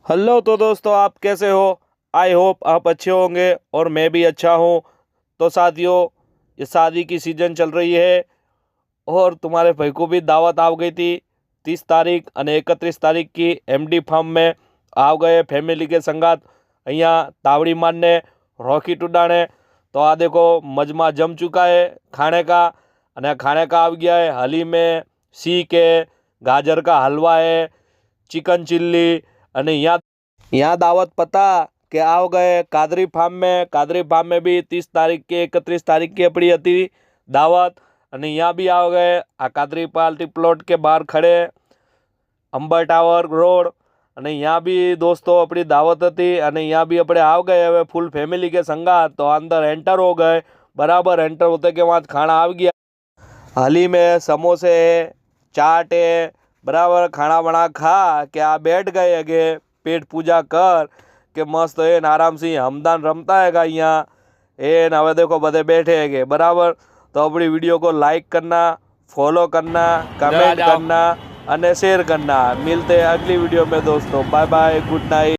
Hello तो दोस्तों, आप कैसे हो। आई होप आप अच्छे होंगे और मैं भी अच्छा हूँ। तो साथियों, ये शादी की सीज़न चल रही है और तुम्हारे भाई को भी दावत आ गई थी 30 तारीख અને 31 તારીખ की एमडी फार्म में आ गए फैमिली के संगात અહીંયા तावड़ी मारने रॉकेट उड़ाने। तो आ देखो मजमा जम चुका है खाने का। અને खाने का आ गया है हली में सीख है, गाजर का हलवा है, चिकन चिल्ली। અને यहाँ दावत पता कि आ गए कादरी फार्म में भी 30 तारीख की 31 तारीख की अपनी હતી दावत। અને यहाँ भी आ गए आ कादरी पार्टी प्लॉट के बाहर खड़े अंबर टावर रोड। અને यहाँ भी दोस्तों अपनी दावत હતી અને यहाँ भी अपने आ गए હવે फुल फैमिली के संगात। तो अंदर एंटर हो गए। बराबर एंटर होते के वहाँ खाना आ गया। हाली में समोसे है, चाट है, बराबर खाना बना खा के आ बैठ गए अगे पेट पूजा कर के मस्त है आराम से हमदान रमता है यहाँ हवे देखो बधे बैठे है बराबर। तो अपनी वीडियो को लाइक करना, फॉलो करना, कमेंट करना और शेयर करना। मिलते हैं अगली वीडियो में दोस्तों। Bye bye, good night.